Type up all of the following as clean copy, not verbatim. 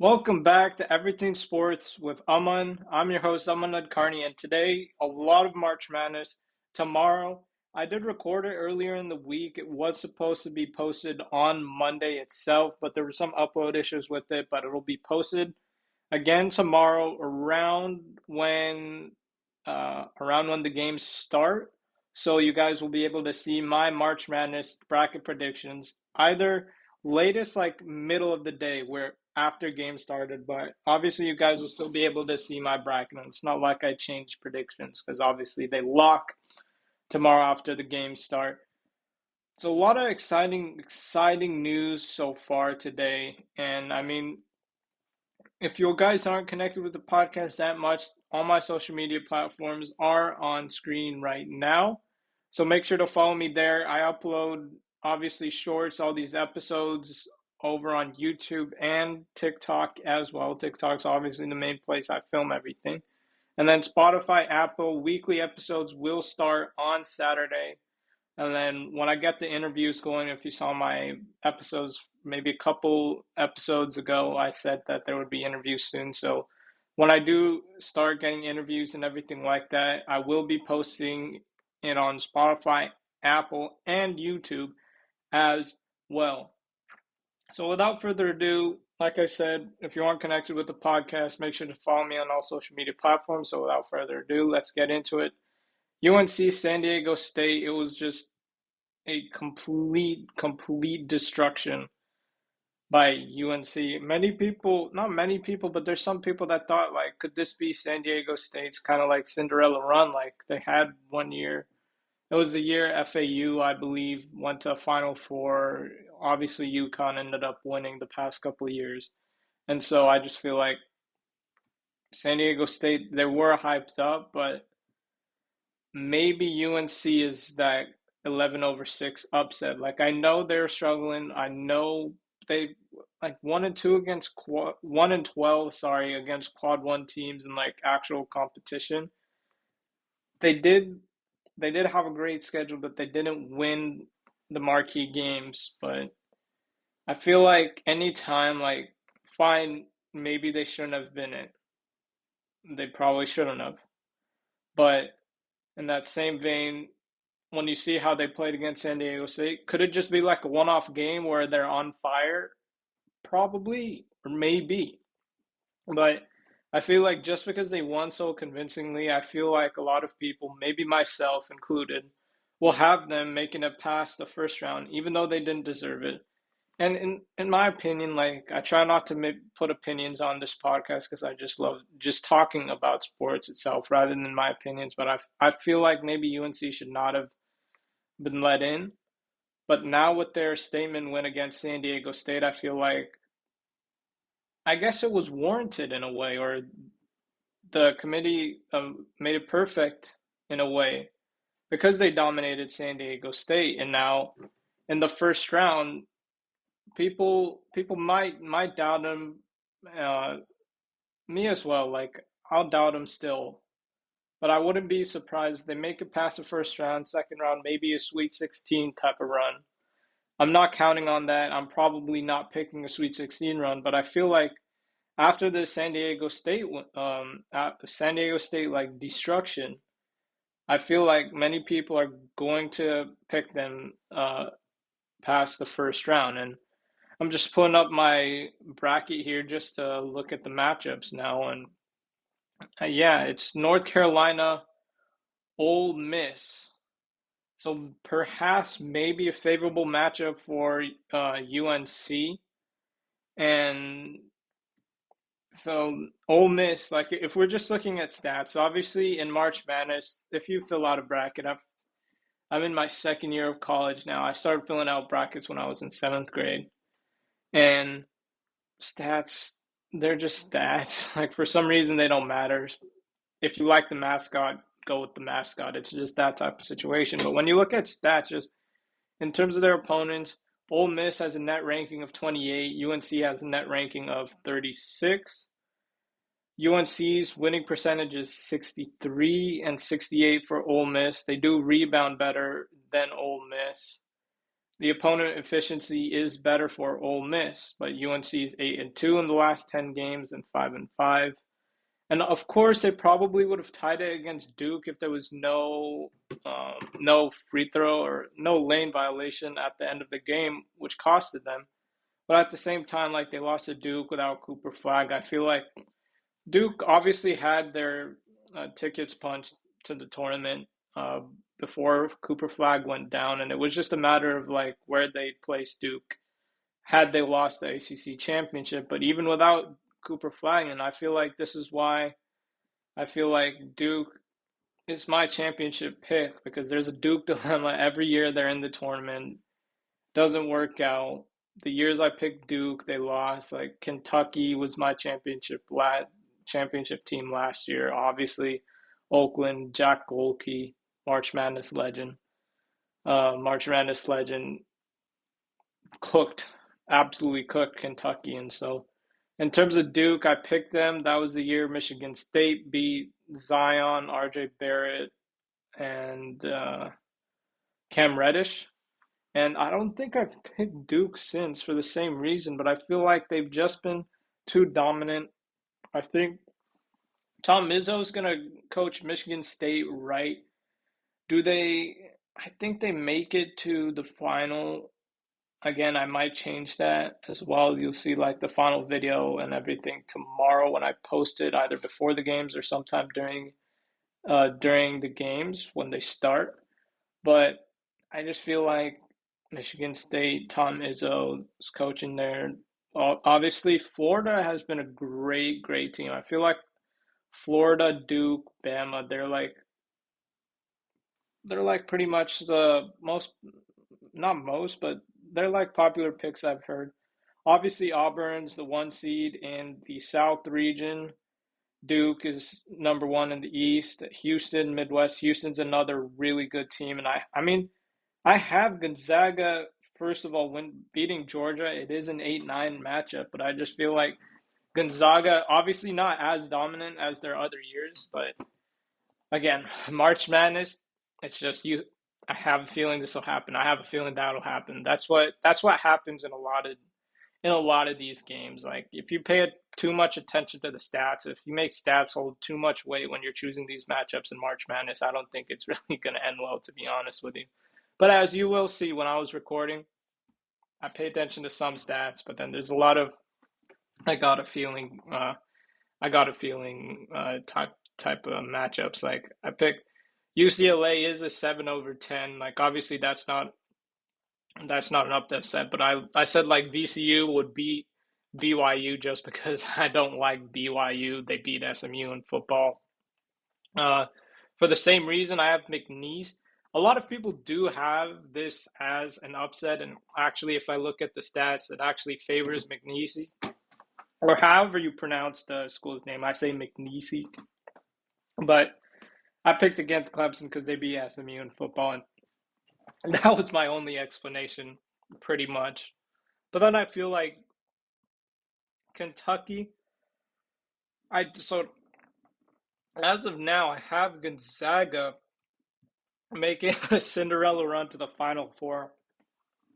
Welcome back to Everything Sports with Aman. I'm your host, Aman Adkarni, and today a lot of March Madness. Tomorrow, I did record it earlier in the week. It was supposed to be posted on Monday itself, but there were some upload issues with it, but it'll be posted again tomorrow around when the games start. So you guys will be able to see my March Madness bracket predictions either latest like middle of the day where after game started, but obviously you guys will still be able to see my bracket. And it's not like I changed predictions because obviously they lock tomorrow after the games start. So a lot of exciting news so far today. And I mean, if you guys aren't connected with the podcast that much, all my social media platforms are on screen right now. So make sure to follow me there. I upload obviously shorts, all these episodes over on YouTube and TikTok as well. TikTok's obviously the main place I film everything. And then Spotify, Apple, weekly episodes will start on Saturday. And then when I get the interviews going, if you saw my episodes, maybe a couple episodes ago, I said that there would be interviews soon. So when I do start getting interviews and everything like that, I will be posting it on Spotify, Apple, and YouTube as well. So without further ado, like I said, if you aren't connected with the podcast, make sure to follow me on all social media platforms. So without further ado, let's get into it. UNC San Diego State, it was just a complete destruction by UNC. Many people, not many people, but there's some people that thought like, could this be San Diego State's kind of like Cinderella run? Like they had one year. It was the year FAU, I believe, went to a Final Four. Obviously, UConn ended up winning the past couple of years. And so I just feel like San Diego State, they were hyped up, but maybe UNC is that 11/6 upset. Like I know they're struggling. I know they like 1-2 against 1-12, sorry, against quad one teams in like actual competition. They did they did have a great schedule, but they didn't win the marquee games. But I feel like anytime like fine, maybe they shouldn't have been it. They probably shouldn't have. But in that same vein, when you see how they played against San Diego State, could it just be like a one-off game where they're on fire? Probably, or maybe. But I feel like just because they won so convincingly, I feel like a lot of people, maybe myself included, will have them making it past the first round, even though they didn't deserve it. And in my opinion, like I try not to put opinions on this podcast because I just love just talking about sports itself rather than my opinions. But I feel like maybe UNC should not have been let in. But now with their statement win against San Diego State, I feel like I guess it was warranted in a way, or the committee made it perfect in a way because they dominated San Diego State, and now in the first round, people might doubt them, uh, me as well. Like I'll doubt them still, but I wouldn't be surprised if they make it past the first round, second round, maybe a Sweet 16 type of run. I'm not counting on that. I'm probably not picking a Sweet 16 run, but I feel like after the San Diego State like destruction, I feel like many people are going to pick them past the first round. And I'm just pulling up my bracket here just to look at the matchups now. And yeah, it's North Carolina, Ole Miss. So perhaps maybe a favorable matchup for UNC. And so Ole Miss, like if we're just looking at stats, obviously in March Madness, if you fill out a bracket, I'm in my second year of college now. I started filling out brackets when I was in seventh grade, and stats, they're just stats. Like for some reason they don't matter. If you like the mascot, go with the mascot. It's just that type of situation. But when you look at stats, just in terms of their opponents, Ole Miss has a net ranking of 28. UNC has a net ranking of 36. UNC's winning percentage is 63 and 68 for Ole Miss. They do rebound better than Ole Miss. the opponent efficiency is better for Ole Miss, but UNC is 8-2 in the last 10 games and 5-5. And of course, they probably would have tied it against Duke if there was no free throw or no lane violation at the end of the game, which costed them. But at the same time, like they lost to Duke without Cooper Flag. I feel like Duke obviously had their tickets punched to the tournament uh, before Cooper Flag went down, and it was just a matter of like where they placed Duke had they lost the ACC championship. But even without Cooper Flag, and I feel like this is why I feel like Duke is my championship pick because there's a Duke dilemma every year they're in the tournament. Doesn't work out. The years I picked Duke, they lost. Like Kentucky was my championship team last year. Obviously, Oakland, Jack Golke, March Madness legend. March Madness legend cooked, absolutely cooked Kentucky. And so, in terms of Duke, I picked them. That was the year Michigan State beat Zion, RJ Barrett, and Cam Reddish. And I don't think I've picked Duke since for the same reason, but I feel like they've just been too dominant. I think Tom Izzo is going to coach Michigan State right. Do they? I think they make it to the final. Again, I might change that as well. You'll see like the final video and everything tomorrow when I post it, either before the games or sometime during the games when they start. But I just feel like Michigan State, Tom Izzo is coaching there. Obviously, Florida has been a great, great team. I feel like Florida, Duke, Bama, they're like pretty much the most, not most, but they're like popular picks I've heard. Obviously, Auburn's the 1 seed in the South region. Duke is number one in the East. Houston, Midwest. Houston's another really good team, and I mean, I have Gonzaga. First of all, when beating Georgia, it is an 8-9 matchup, but I just feel like Gonzaga, obviously not as dominant as their other years, but again, March Madness, it's just you. I have a feeling this will happen. I have a feeling that'll happen. That's what happens in a lot of these games. Like if you pay too much attention to the stats, if you make stats hold too much weight when you're choosing these matchups in March Madness, I don't think it's really going to end well, to be honest with you. But as you will see when I was recording, I pay attention to some stats, but then there's a lot of I got a feeling. Type of matchups. Like I picked UCLA is a 7/10. Like obviously that's not an upset, but I said like VCU would beat BYU just because I don't like BYU. They beat SMU in football. Uh, for the same reason, I have McNeese. A lot of people do have this as an upset, and actually, if I look at the stats, it actually favors McNeese, or however you pronounce the school's name. I say McNeese, but I picked against Clemson because they beat SMU in football, and that was my only explanation, pretty much. But then I feel like Kentucky. So as of now, I have Gonzaga making a Cinderella run to the Final Four.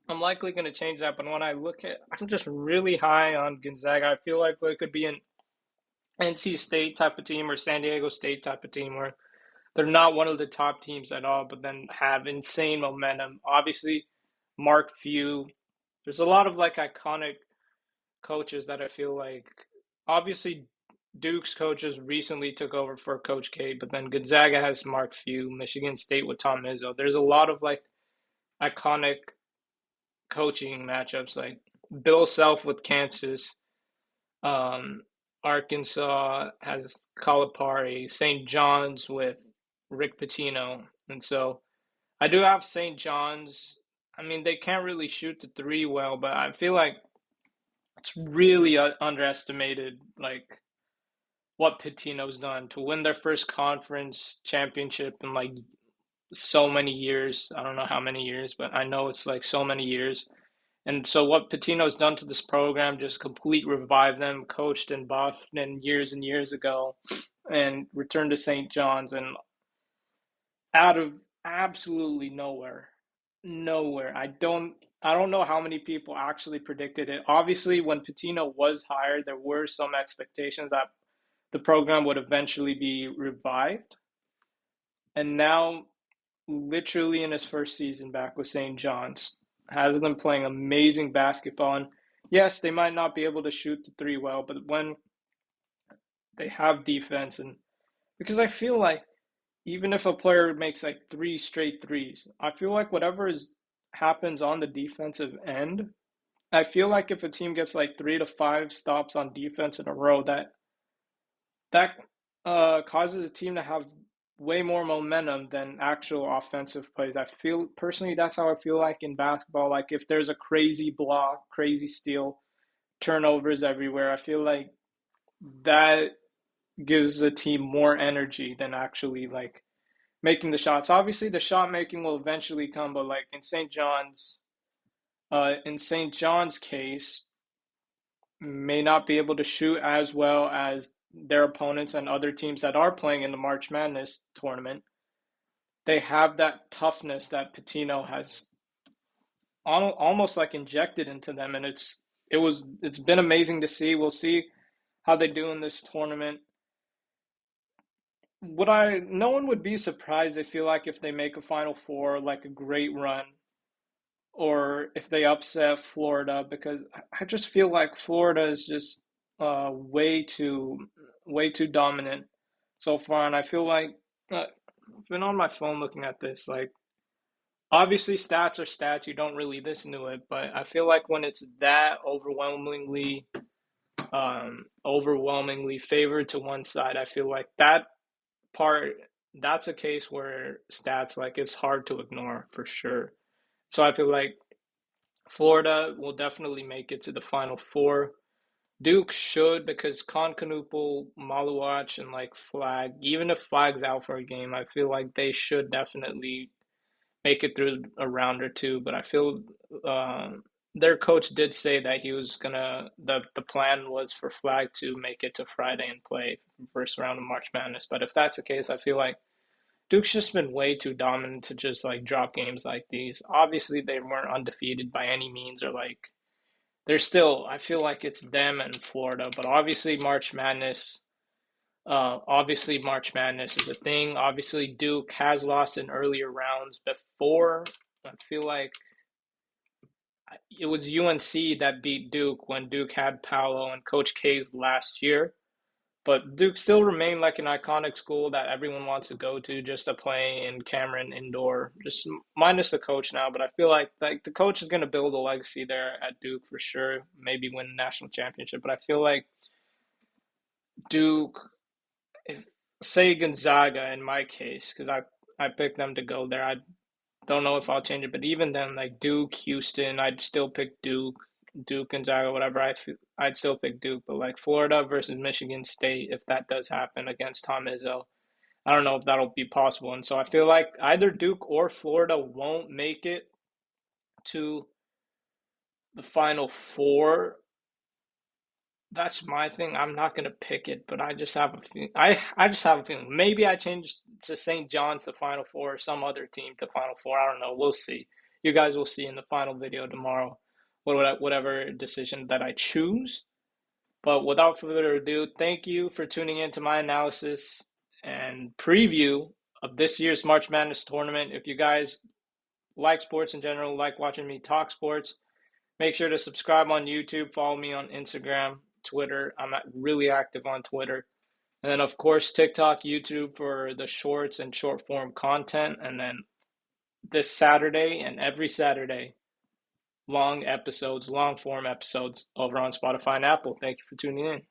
I'm likely going to change that, but when I look at, I'm just really high on Gonzaga. I feel like it could be an NC State type of team or San Diego State type of team where they're not one of the top teams at all, but then have insane momentum. Obviously, Mark Few. There's a lot of like iconic coaches that I feel like. Obviously, Duke's coaches recently took over for Coach K, but then Gonzaga has Mark Few, Michigan State with Tom Izzo. There's a lot of like iconic coaching matchups, like Bill Self with Kansas, um, Arkansas has Calipari, St. John's with Rick Pitino, and so I do have St. John's. I mean, they can't really shoot the three well, but I feel like it's really underestimated, like what Pitino's done to win their first conference championship in like so many years. I don't know how many years, but I know it's like so many years. And so what Pitino's done to this program, just complete revive them, coached in Boston years and years ago, and returned to St. John's, and out of absolutely nowhere, nowhere. I don't. I don't know how many people actually predicted it. Obviously, when Patino was hired, there were some expectations that the program would eventually be revived. And now, literally in his first season back with St. John's, has them playing amazing basketball. And yes, they might not be able to shoot the three well, but when they have defense, and because I feel like even if a player makes like three straight threes, I feel like whatever is happens on the defensive end, I feel like if a team gets like 3 to 5 stops on defense in a row, that causes a team to have way more momentum than actual offensive plays. I feel personally that's how I feel like in basketball. Like if there's a crazy block, crazy steal, turnovers everywhere, I feel like that gives a team more energy than actually like making the shots. Obviously, the shot making will eventually come, but like in St. John's case, may not be able to shoot as well as their opponents and other teams that are playing in the March Madness tournament. They have that toughness that Patino has almost like injected into them, and it's been amazing to see. We'll see how they do in this tournament. Would I? No one would be surprised. I feel like if they make a Final Four, like a great run, or if they upset Florida, because I just feel like Florida is just way too dominant so far, and I feel like I've been on my phone looking at this. Like obviously, stats are stats; you don't really listen to it, but I feel like when it's that overwhelmingly favored to one side, I feel like part that's a case where stats like it's hard to ignore for sure. So I feel like Florida will definitely make it to the Final Four. Duke should because Concanoopel, Maluach, and like Flag, even if Flag's out for a game, I feel like they should definitely make it through a round or two. But I feel their coach did say that he was gonna the plan was for Flag to make it to Friday and play first round of March Madness. But if that's the case, I feel like Duke's just been way too dominant to just like drop games like these. Obviously, they weren't undefeated by any means, or like they're still. I feel like it's them and Florida, but obviously March Madness is a thing. Obviously, Duke has lost in earlier rounds before. I feel like it was UNC that beat Duke when Duke had Paolo and Coach K's last year. But Duke still remained like an iconic school that everyone wants to go to just to play in Cameron Indoor, just minus the coach now. But I feel like the coach is going to build a legacy there at Duke for sure. Maybe win a national championship. But I feel like Duke, if, say Gonzaga in my case, because I picked them to go there. I don't know if I'll change it, but even then, like Duke, Houston, I'd still pick Duke, Duke, Gonzaga, whatever. I'd still pick Duke, but like Florida versus Michigan State, if that does happen against Tom Izzo, I don't know if that'll be possible. And so I feel like either Duke or Florida won't make it to the Final Four. That's my thing. I'm not gonna pick it, but I just have a feeling. I just have a feeling. Maybe I change to St. John's to Final Four or some other team to Final Four. I don't know. We'll see. You guys will see in the final video tomorrow, whatever decision that I choose. But without further ado, thank you for tuning in to my analysis and preview of this year's March Madness tournament. If you guys like sports in general, like watching me talk sports, make sure to subscribe on YouTube, follow me on Instagram, Twitter. I'm really active on Twitter. And then, of course, TikTok, YouTube for the shorts and short form content. And then this Saturday and every Saturday, long form episodes over on Spotify and Apple. Thank you for tuning in.